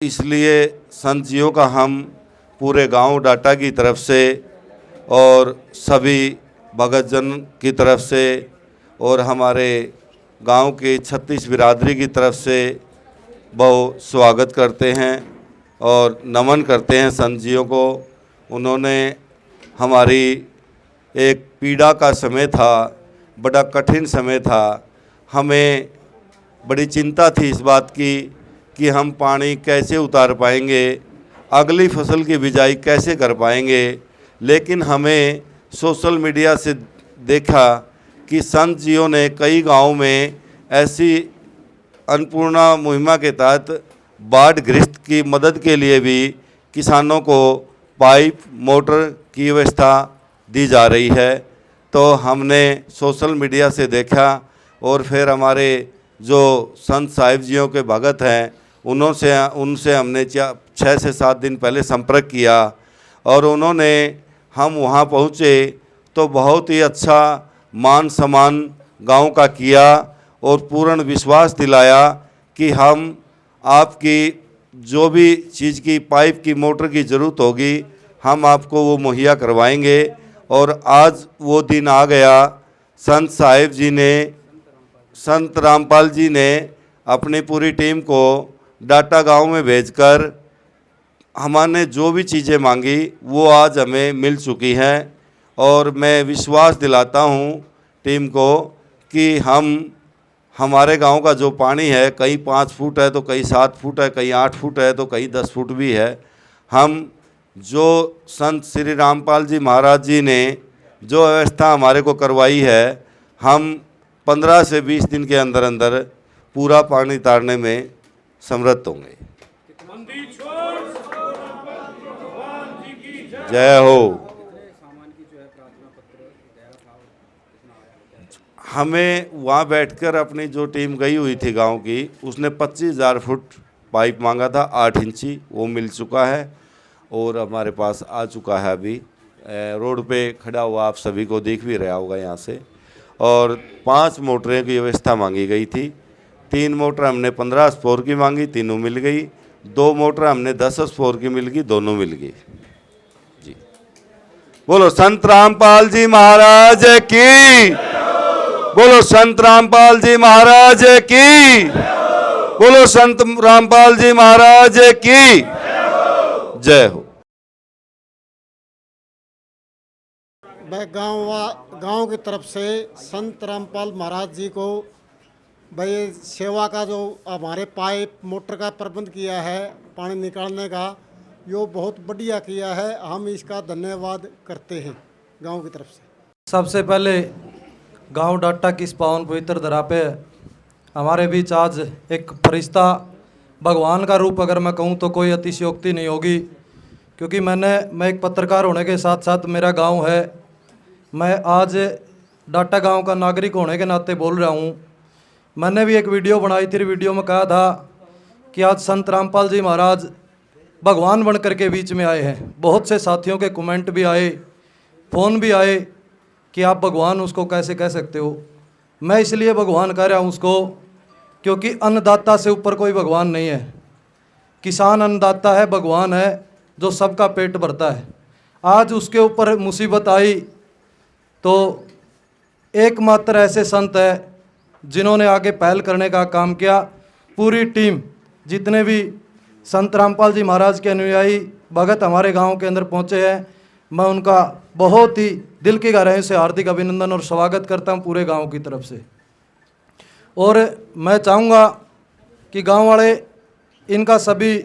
इसलिए संत जियों का हम पूरे गांव डाटा की तरफ से और सभी भगतजन की तरफ से और हमारे गांव के 36 बिरादरी की तरफ से बहुत स्वागत करते हैं और नमन करते हैं संत जियों को। उन्होंने हमारी एक पीड़ा का समय था, बड़ा कठिन समय था, हमें बड़ी चिंता थी इस बात की कि हम पानी कैसे उतार पाएंगे, अगली फसल की बिजाई कैसे कर पाएंगे। लेकिन हमें सोशल मीडिया से देखा कि संत जियों ने कई गांवों में ऐसी अन्नपूर्णा मुहिमा के तहत बाढ़ ग्रस्त की मदद के लिए भी किसानों को पाइप मोटर की व्यवस्था दी जा रही है। तो हमने सोशल मीडिया से देखा और फिर हमारे जो संत साहिब जियों के भगत हैं उनसे हमने 6 से 7 दिन पहले संपर्क किया और उन्होंने, हम वहाँ पहुँचे तो बहुत ही अच्छा मान सम्मान गांव का किया और पूर्ण विश्वास दिलाया कि हम आपकी जो भी चीज़ की पाइप की मोटर की ज़रूरत होगी हम आपको वो मुहैया करवाएंगे। और आज वो दिन आ गया। संत साहिब जी ने, संत रामपाल जी ने अपनी पूरी टीम को डाटा गांव में भेजकर हमने जो भी चीज़ें मांगी वो आज हमें मिल चुकी हैं। और मैं विश्वास दिलाता हूं टीम को कि हमारे गांव का जो पानी है, कहीं 5 फुट है तो कहीं 7 फुट है, कहीं 8 फुट है तो कहीं 10 फुट भी है। हम जो संत श्री रामपाल जी महाराज जी ने जो व्यवस्था हमारे को करवाई है, हम 15 से 20 दिन के अंदर अंदर पूरा पानी उतारने में समर्थ होंगे। जय हो। हमें वहाँ बैठकर अपनी जो टीम गई हुई थी गांव की, उसने 25,000 फुट पाइप मांगा था 8 इंची, वो मिल चुका है और हमारे पास आ चुका है। अभी रोड पे खड़ा हुआ आप सभी को दिख भी रहा होगा यहाँ से। और 5 मोटरें की व्यवस्था मांगी गई थी। 3 मोटर हमने 15 स्पोर की मांगी, तीनों मिल गई। 2 मोटर हमने 10 स्पोर की मिल गई, दोनों मिल गई जी। बोलो संत रामपाल जी महाराज की, बोलो संत रामपाल जी महाराज की, बोलो संत रामपाल जी महाराज की जय हो। मैं गांव की तरफ से संत रामपाल महाराज जी को भाई सेवा का जो हमारे पाइप मोटर का प्रबंध किया है, पानी निकालने का, यो बहुत बढ़िया किया है। हम इसका धन्यवाद करते हैं गांव की तरफ से। सबसे पहले गांव डाटा की इस पावन पवित्र धरा पे हमारे बीच आज एक फरिश्ता, भगवान का रूप अगर मैं कहूँ तो कोई अतिशयोक्ति नहीं होगी, क्योंकि मैं एक पत्रकार होने के साथ साथ मेरा गांव है। मैं आज डाटा गांव का नागरिक होने के नाते बोल रहा हूँ। मैंने भी एक वीडियो बनाई थी, वीडियो में कहा था कि आज संत रामपाल जी महाराज भगवान बन करके बीच में आए हैं। बहुत से साथियों के कमेंट भी आए, फ़ोन भी आए कि आप भगवान उसको कैसे कह सकते हो। मैं इसलिए भगवान कह रहा हूँ उसको क्योंकि अन्नदाता से ऊपर कोई भगवान नहीं है। किसान अन्नदाता है, भगवान है जो सबका पेट भरता है। आज उसके ऊपर मुसीबत आई तो एकमात्र ऐसे संत है जिन्होंने आगे पहल करने का काम किया। पूरी टीम, जितने भी संत रामपाल जी महाराज के अनुयायी भगत हमारे गांव के अंदर पहुंचे हैं, मैं उनका बहुत ही दिल की गहराई से हार्दिक अभिनंदन और स्वागत करता हूं पूरे गांव की तरफ से। और मैं चाहूँगा कि गांव वाले इनका सभी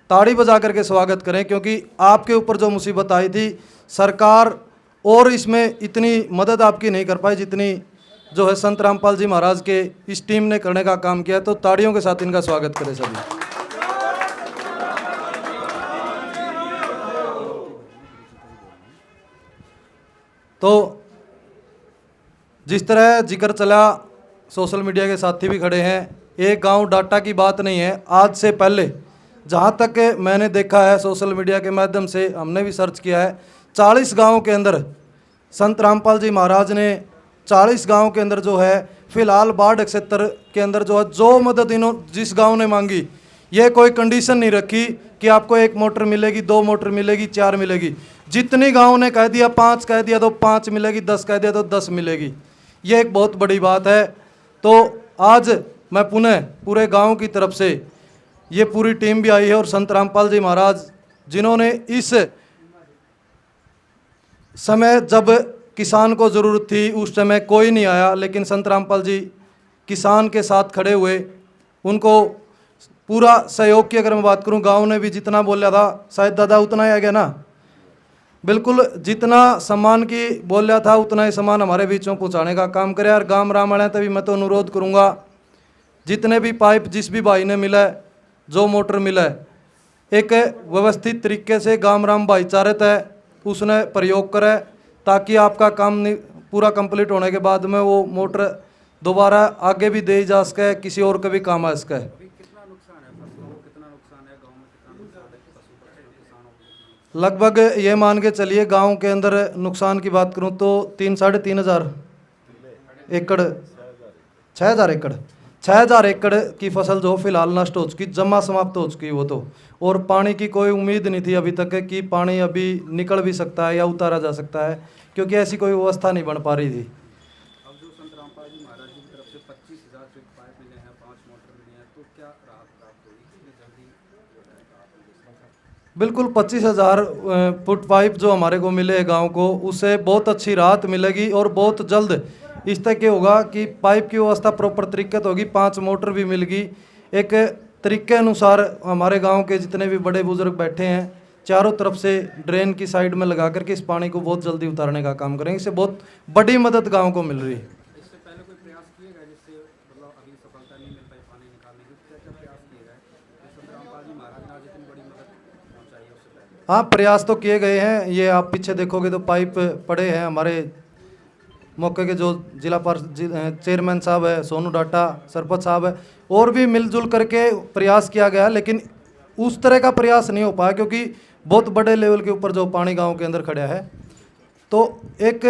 ताड़ी बजा करके स्वागत करें, क्योंकि आपके ऊपर जो मुसीबत आई थी सरकार और इसमें इतनी मदद आपकी नहीं कर पाई जितनी जो है संत रामपाल जी महाराज के इस टीम ने करने का काम किया। तो ताड़ियों के साथ इनका स्वागत करें सभी। तो जिस तरह जिक्र चला, सोशल मीडिया के साथी भी खड़े हैं, एक गांव डाटा की बात नहीं है। आज से पहले जहाँ तक मैंने देखा है सोशल मीडिया के माध्यम से, हमने भी सर्च किया है, 40 गाँव के अंदर संत रामपाल जी महाराज ने 40 गांव के अंदर जो है फिलहाल बाढ़ क्षेत्र के अंदर जो है जो मदद जिस गांव ने मांगी, ये कोई कंडीशन नहीं रखी कि आपको 1 मोटर मिलेगी, 2 मोटर मिलेगी, 4 मिलेगी। जितनी गाँव ने कह दिया 5 कह दिया तो 5 मिलेगी, 10 कह दिया तो 10 मिलेगी। ये एक बहुत बड़ी बात है। तो आज मैं पुनः पूरे गांव की तरफ से, ये पूरी टीम भी आई है और संत रामपाल जी महाराज जिन्होंने इस समय जब किसान को ज़रूरत थी उस समय कोई नहीं आया, लेकिन संत रामपाल जी किसान के साथ खड़े हुए, उनको पूरा सहयोग की अगर मैं बात करूं, गांव ने भी जितना बोला था शायद दादा उतना ही आ गया ना, बिल्कुल जितना सम्मान की बोल रहा था उतना ही सम्मान हमारे बीचों पहुंचाने का काम करे। और गांव रामायण तभी मैं तो अनुरोध करूंगा, जितने भी पाइप जिस भी भाई ने मिला है, जो मोटर मिला है, एक व्यवस्थित तरीके से गांव राम भाईचारे तय उसने प्रयोग करे, ताकि आपका काम पूरा कंप्लीट होने के बाद में वो मोटर दोबारा आगे भी दे जा सके, किसी और का भी काम आ सके। लगभग ये मान के चलिए गांव के अंदर नुकसान की बात करूं तो 3-3.5 हज़ार एकड़ 6,000 एकड़ 6,000 एकड़ की फसल जो फिलहाल नष्ट हो चुकी, जमा समाप्त हो चुकी वो तो। और पानी की कोई उम्मीद नहीं थी अभी तक कि पानी अभी निकल भी सकता है या उतारा जा सकता है, क्योंकि ऐसी कोई व्यवस्था नहीं बन पा रही थी। अब जो संत रामपाल जी महाराज जी की तरफ से 25,000 फुट पाइप मिले हैं, 5 मोटर मिले हैं, तो क्या राहत प्राप्त होगी कितनी जल्दी? बिल्कुल 25,000 फुट पाइप जो हमारे को मिले गांव को, उससे बहुत अच्छी राहत मिलेगी और बहुत जल्द इस तक ये होगा कि पाइप की व्यवस्था प्रॉपर तरीके से होगी। 5 मोटर भी मिल गई, एक तरीके अनुसार हमारे गांव के जितने भी बड़े बुजुर्ग बैठे हैं चारों तरफ से ड्रेन की साइड में लगा करके इस पानी को बहुत जल्दी उतारने का काम करेंगे। इससे बहुत बड़ी मदद गांव को मिल रही है। इससे पहले कोई प्रयास किए गए जिससे मतलब अभी सफलता नहीं मिल पाई पानी निकालने की, क्या क्या प्रयास किए गए? संत रामपाल जी महाराज ने आज इतनी बड़ी मदद पहुँचाई है उससे पहले? हाँ, प्रयास तो किए गए हैं। ये आप पीछे देखोगे तो पाइप पड़े हैं। हमारे मौके के जो जिला चेयरमैन साहब है, सोनू डाटा सरपंच साहब है, और भी मिलजुल करके प्रयास किया गया, लेकिन उस तरह का प्रयास नहीं हो पाया क्योंकि बहुत बड़े लेवल के ऊपर जो पानी गांव के अंदर खड़ा है, तो एक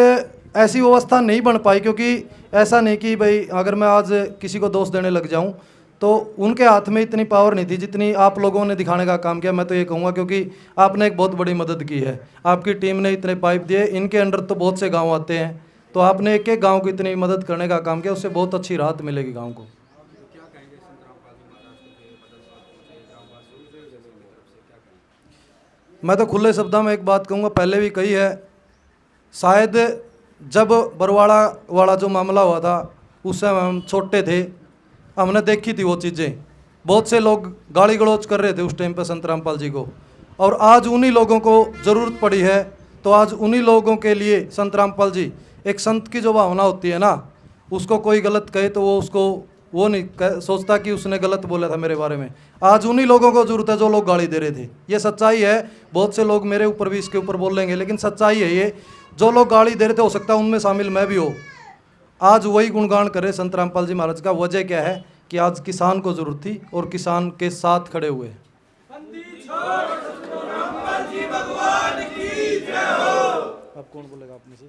ऐसी व्यवस्था नहीं बन पाई। क्योंकि ऐसा नहीं कि भाई अगर मैं आज किसी को दोष देने लग जाऊं तो उनके हाथ में इतनी पावर नहीं थी जितनी आप लोगों ने दिखाने का काम किया। मैं तो ये कहूँगा क्योंकि आपने एक बहुत बड़ी मदद की है, आपकी टीम ने इतने पाइप दिए, इनके अंडर तो बहुत से गाँव आते हैं, तो आपने एक एक गाँव को इतनी मदद करने का काम किया, उससे बहुत अच्छी राहत मिलेगी गाँव को। क्या कहेंगे संत रामपाल जी महाराज को जो बदल पहुँचे ग्रामवासियों की तरफ से, क्या कहेंगे? मैं तो खुले शब्दों में एक बात कहूँगा, पहले भी कही है, शायद जब बरवाड़ा वाला जो मामला हुआ था उस समय हम छोटे थे, हमने देखी थी वो चीज़ें। बहुत से लोग गाली गलौज कर रहे थे उस टाइम पर संत रामपाल जी को, और आज उन्हीं लोगों को ज़रूरत पड़ी है। तो आज उन्हीं लोगों के लिए संत रामपाल जी, एक संत की जो भावना होती है ना, उसको कोई गलत कहे तो वो उसको वो नहीं सोचता कि उसने गलत बोला था मेरे बारे में। आज उन्हीं लोगों को जरूरत है जो लोग गाली दे रहे थे। ये सच्चाई है। बहुत से लोग मेरे ऊपर भी इसके ऊपर बोल लेंगे, लेकिन सच्चाई है ये। जो लोग गाली दे रहे थे हो सकता है उनमें शामिल मैं भी हो, आज वही गुणगान करे संत रामपाल जी महाराज का। वजह क्या है कि आज किसान को जरूरत थी और किसान के साथ खड़े हुए। अब कौन बोलेगा अपने से?